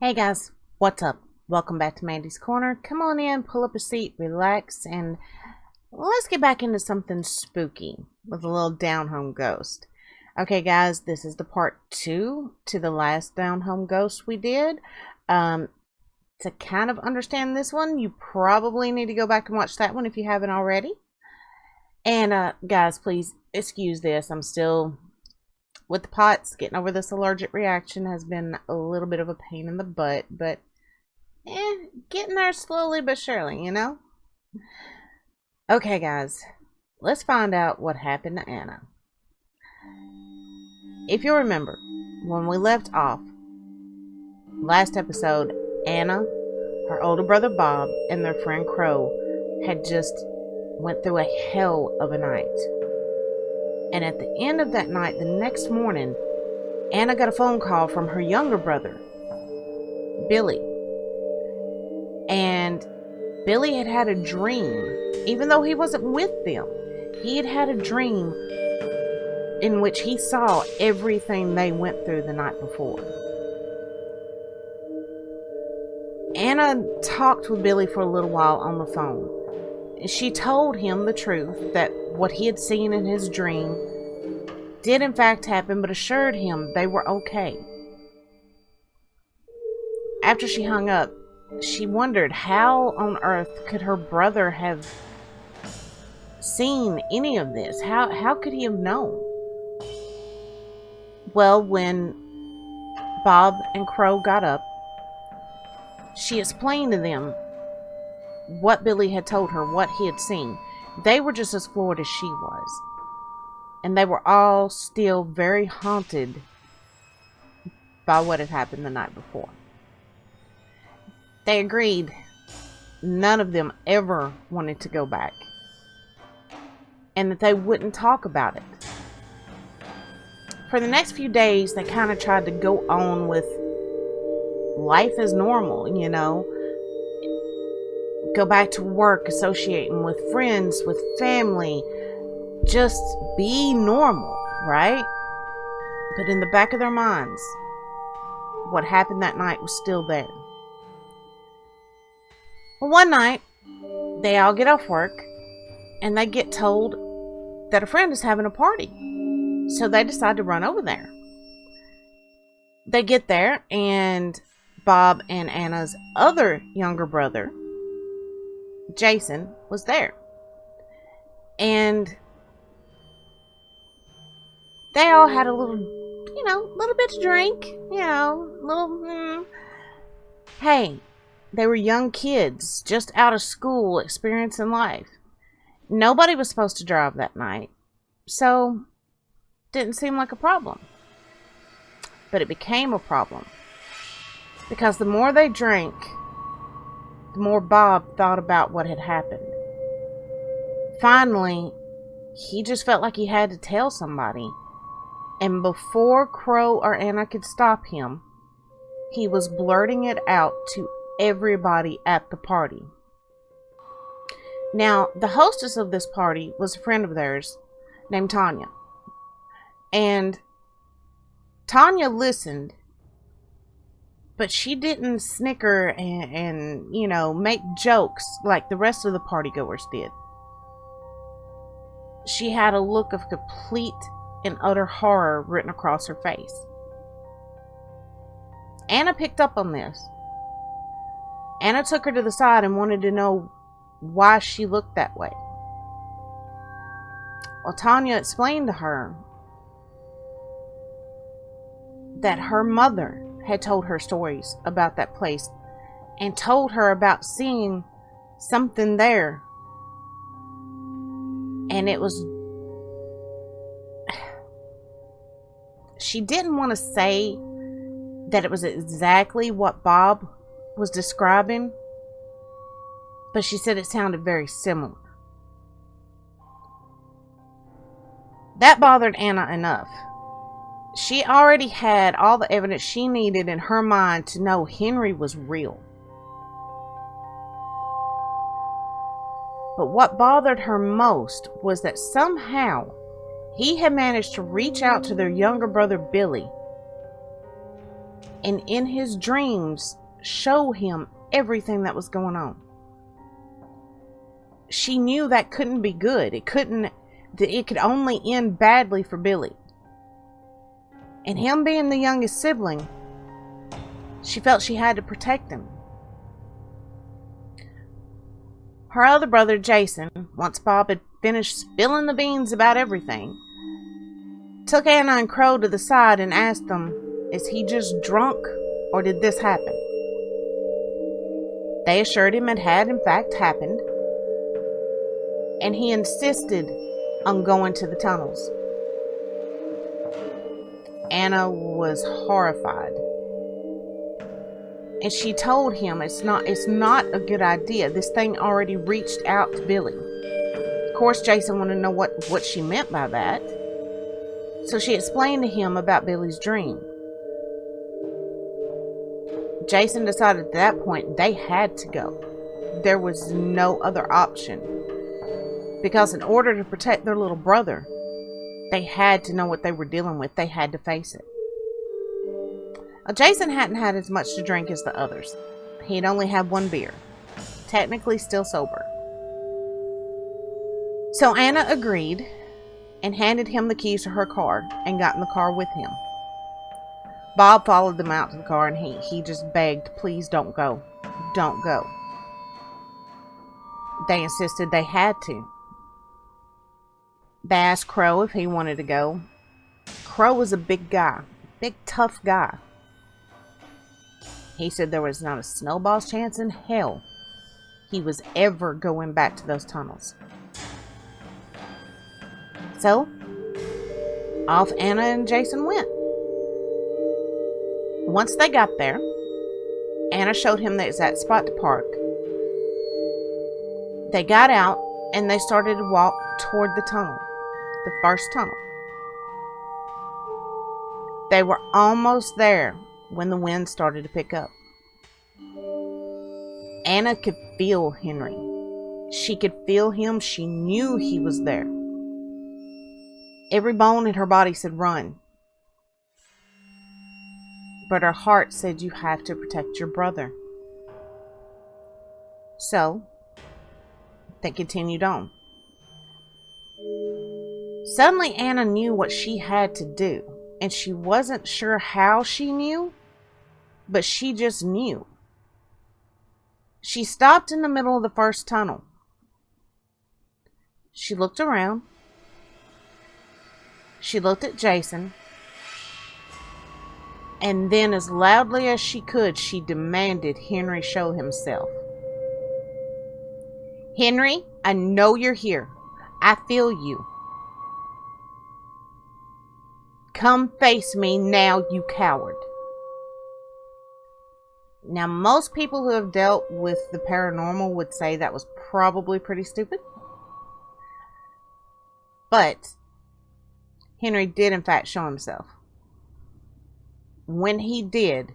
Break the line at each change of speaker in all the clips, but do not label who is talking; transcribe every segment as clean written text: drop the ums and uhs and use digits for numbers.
Hey guys, what's up? Welcome back to Mandy's Corner. Come on in, pull up a seat, relax, and let's get back into something spooky with a little down-home ghost. Okay guys, this is the part 2 to the last down-home ghost we did. To kind of understand this one, you probably need to go back and watch that one if you haven't already. And guys, please excuse this. I'm still with the pots. Getting over this allergic reaction has been a little bit of a pain in the butt, but getting there slowly but surely, you know? Okay, guys, let's find out what happened to Anna. If you remember, when we left off, last episode, Anna, her older brother Bob, and their friend Crowe had just went through a hell of a night. And at the end of that night, the next morning, Anna got a phone call from her younger brother, Billy. And Billy had had a dream, even though he wasn't with them. He had had a dream in which he saw everything they went through the night before. Anna talked with Billy for a little while on the phone. She told him the truth, that what he had seen in his dream did in fact happen, but assured him they were okay. After she hung up, she wondered how on earth could her brother have seen any of this? How could he have known? Well, when Bob and Crowe got up, she explained to them what Billy had told her, what he had seen. They were just as floored as she was. And they were all still very haunted by what had happened the night before. They agreed none of them ever wanted to go back. And that they wouldn't talk about it. For the next few days, they kind of tried to go on with life as normal, you know. Go back to work, associating with friends, with family. Just be normal, right? But in the back of their minds, what happened that night was still there. Well, one night, they all get off work, and they get told that a friend is having a party. So they decide to run over there. They get there, and Bob and Anna's other younger brother, Jason, was there. And they all had a little bit to drink, hey, they were young kids, just out of school, experiencing life. Nobody was supposed to drive that night, so didn't seem like a problem. But it became a problem, because the more they drank, the more Bob thought about what had happened. Finally, he just felt like he had to tell somebody. And before Crowe or Anna could stop him, he was blurting it out to everybody at the party. Now, the hostess of this party was a friend of theirs named Tanya. And Tanya listened, but she didn't snicker and make jokes like the rest of the partygoers did. She had a look of complete and utter horror written across her face. Anna picked up on this. Anna took her to the side and wanted to know why she looked that way. Well, Tanya explained to her that her mother had told her stories about that place and told her about seeing something there. And it was... She didn't want to say that it was exactly what Bob was describing, but she said it sounded very similar. That bothered Anna enough. She already had all the evidence she needed in her mind to know Henry was real. But what bothered her most was that somehow he had managed to reach out to their younger brother Billy and in his dreams show him everything that was going on. She knew that couldn't be good. It could only end badly for Billy. And him being the youngest sibling, she felt she had to protect him. Her other brother, Jason, once Bob had finished spilling the beans about everything, took Anna and Crowe to the side and asked them, is he just drunk or did this happen? They assured him it had in fact happened, and he insisted on going to the tunnels. Anna was horrified, and she told him it's not a good idea. This thing already reached out to Billy. Of course, Jason wanted to know what she meant by that, so she explained to him about Billy's dream. Jason decided at that point they had to go. There was no other option, because in order to protect their little brother, they had to know what they were dealing with. They had to face it. Jason hadn't had as much to drink as the others. He'd only had one beer, technically still sober. So Anna agreed and handed him the keys to her car and got in the car with him. Bob followed them out to the car, and he just begged, please don't go. Don't go. They insisted they had to. They asked Crowe if he wanted to go. Crowe was a big guy. Big, tough guy. He said there was not a snowball's chance in hell he was ever going back to those tunnels. So, off Anna and Jason went. Once they got there, Anna showed him the exact spot to park. They got out and they started to walk toward the tunnel, the first tunnel. They were almost there when the wind started to pick up. Anna could feel Henry. She could feel him. She knew he was there. Every bone in her body said run. But her heart said you have to protect your brother. So, they continued on. Suddenly Anna knew what she had to do, and she wasn't sure how she knew, but she just knew. She stopped in the middle of the first tunnel. She looked around. She looked at Jason. And then, as loudly as she could, she demanded Henry show himself. Henry, I know you're here. I feel you. Come face me now, you coward. Now, most people who have dealt with the paranormal would say that was probably pretty stupid. But Henry did, in fact, show himself. When he did,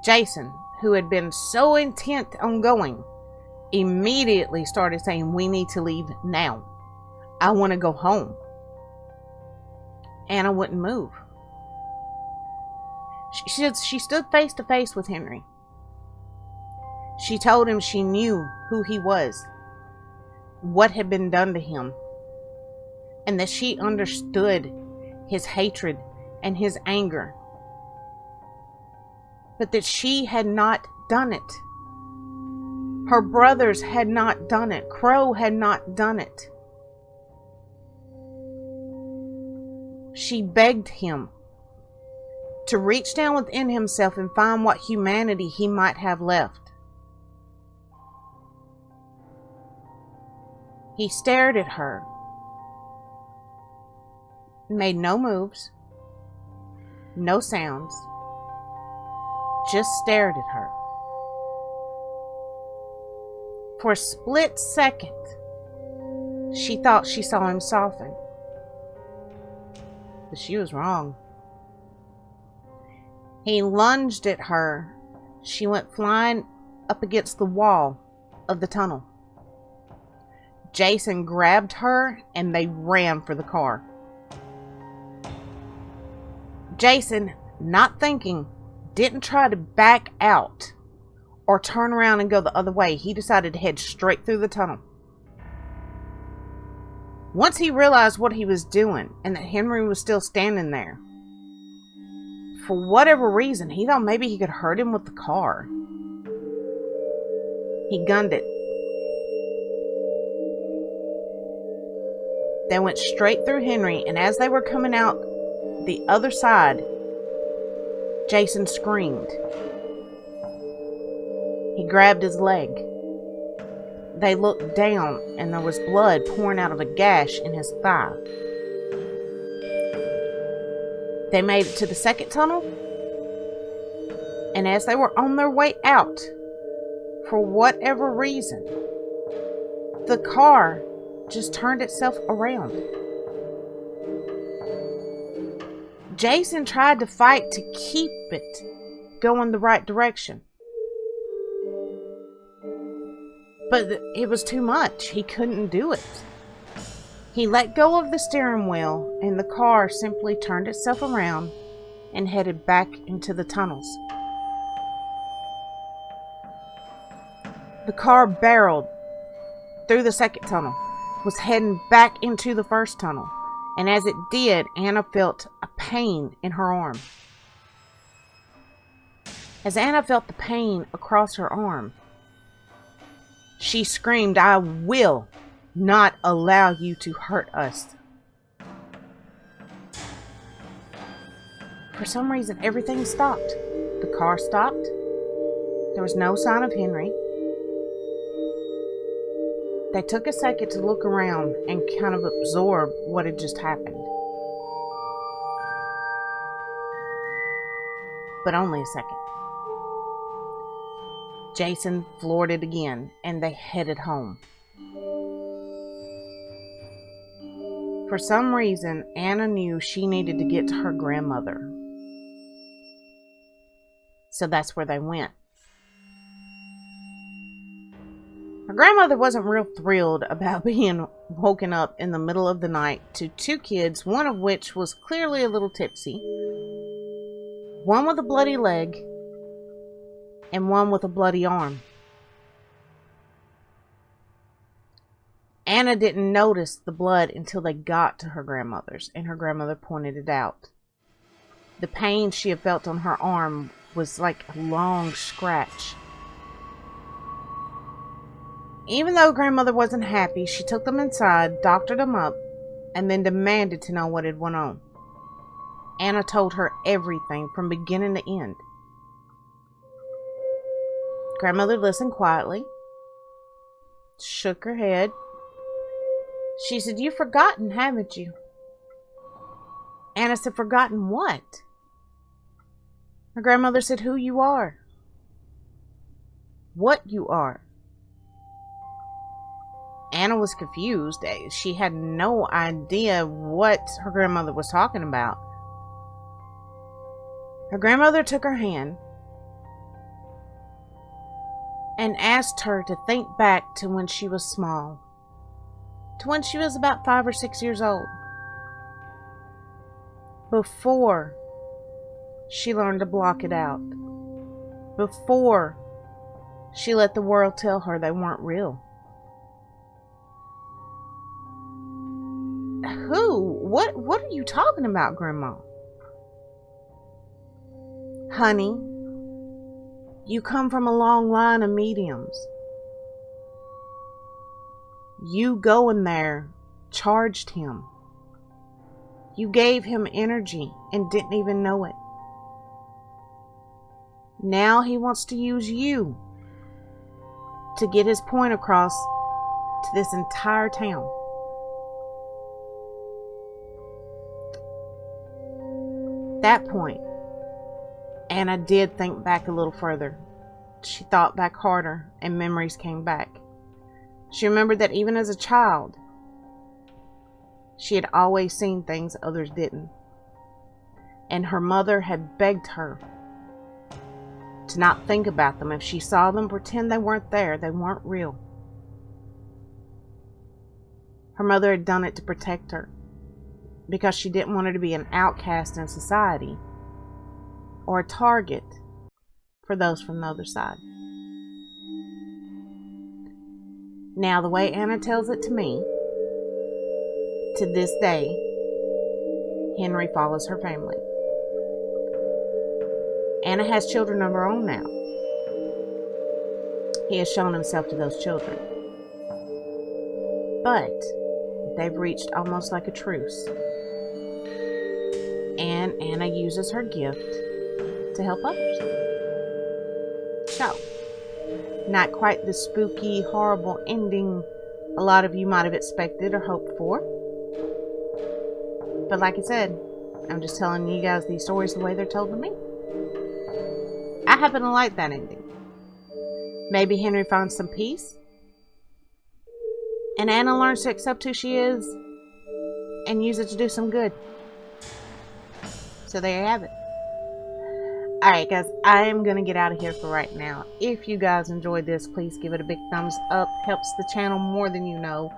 Jason, who had been so intent on going, immediately started saying, we need to leave now. I want to go home. Anna wouldn't move. She stood face to face with Henry. She told him she knew who he was, what had been done to him, and that she understood his hatred and his anger, but that she had not done it. Her brothers had not done it. Crowe had not done it. She begged him to reach down within himself and find what humanity he might have left. He stared at her, made no moves, no sounds, just stared at her. For a split second, she thought she saw him soften. But she was wrong. He lunged at her. She went flying up against the wall of the tunnel. Jason grabbed her and they ran for the car. Jason not thinking, didn't try to back out or turn around and go the other way. He decided to head straight through the tunnel. Once he realized what he was doing and that Henry was still standing there, for whatever reason, he thought maybe he could hurt him with the car. He gunned it. They went straight through Henry, and as they were coming out the other side, Jason screamed. He grabbed his leg. They looked down, and there was blood pouring out of a gash in his thigh. They made it to the second tunnel, and as they were on their way out, for whatever reason, the car just turned itself around. Jason tried to fight to keep it going the right direction, but it was too much. He couldn't do it. He let go of the steering wheel, and the car simply turned itself around and headed back into the tunnels. The car barreled through the second tunnel, was heading back into the first tunnel, and as it did, Anna felt a pain in her arm. As Anna felt the pain across her arm, she screamed, "I will not allow you to hurt us." For some reason, everything stopped. The car stopped. There was no sign of Henry. They took a second to look around and kind of absorb what had just happened. But only a second. Jason floored it again, and they headed home. For some reason, Anna knew she needed to get to her grandmother. So that's where they went. Her grandmother wasn't real thrilled about being woken up in the middle of the night to two kids, one of which was clearly a little tipsy, one with a bloody leg, and one with a bloody arm. Anna didn't notice the blood until they got to her grandmother's, and her grandmother pointed it out. The pain she had felt on her arm was like a long scratch. Even though grandmother wasn't happy, she took them inside, doctored them up, and then demanded to know what had went on. Anna told her everything from beginning to end. Grandmother listened quietly, shook her head. She said, "You've forgotten, haven't you?" Anna said, "Forgotten what?" Her grandmother said, "Who you are. What you are." Anna was confused. She had no idea what her grandmother was talking about. Her grandmother took her hand and asked her to think back to when she was small, to when she was about 5 or 6 years old, before she learned to block it out, before she let the world tell her they weren't real. Who? What are you talking about, Grandma? Honey, you come from a long line of mediums. You going there charged him. You gave him energy and didn't even know it. Now he wants to use you to get his point across to this entire town. At that point, Anna did think back a little further. She thought back harder, and memories came back. She remembered that even as a child, she had always seen things others didn't. And her mother had begged her to not think about them. If she saw them, pretend they weren't there. They weren't real. Her mother had done it to protect her, because she didn't want her to be an outcast in society. or a target for those from the other side. Now, the way Anna tells it to me, to this day, Henry follows her family. Anna has children of her own now. He has shown himself to those children. But they've reached almost like a truce. And Anna uses her gift to help others. So, not quite the spooky, horrible ending a lot of you might have expected or hoped for. But like I said, I'm just telling you guys these stories the way they're told to me. I happen to like that ending. Maybe Henry finds some peace, and Anna learns to accept who she is and use it to do some good. So there you have it. Alright guys, I am going to get out of here for right now. If you guys enjoyed this, please give it a big thumbs up. Helps the channel more than you know.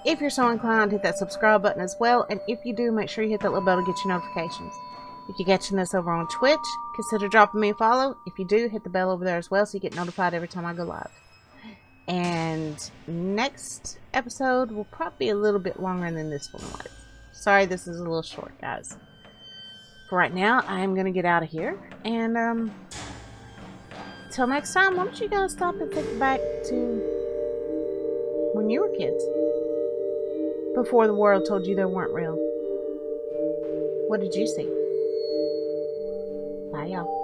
If you're so inclined, hit that subscribe button as well. And if you do, make sure you hit that little bell to get your notifications. If you're catching this over on Twitch, consider dropping me a follow. If you do, hit the bell over there as well so you get notified every time I go live. And next episode will probably be a little bit longer than this one was. Sorry, this is a little short, guys. For right now, I'm going to get out of here. And, till next time, why don't you guys stop and think back to when you were kids? Before the world told you they weren't real. What did you see? Bye, y'all.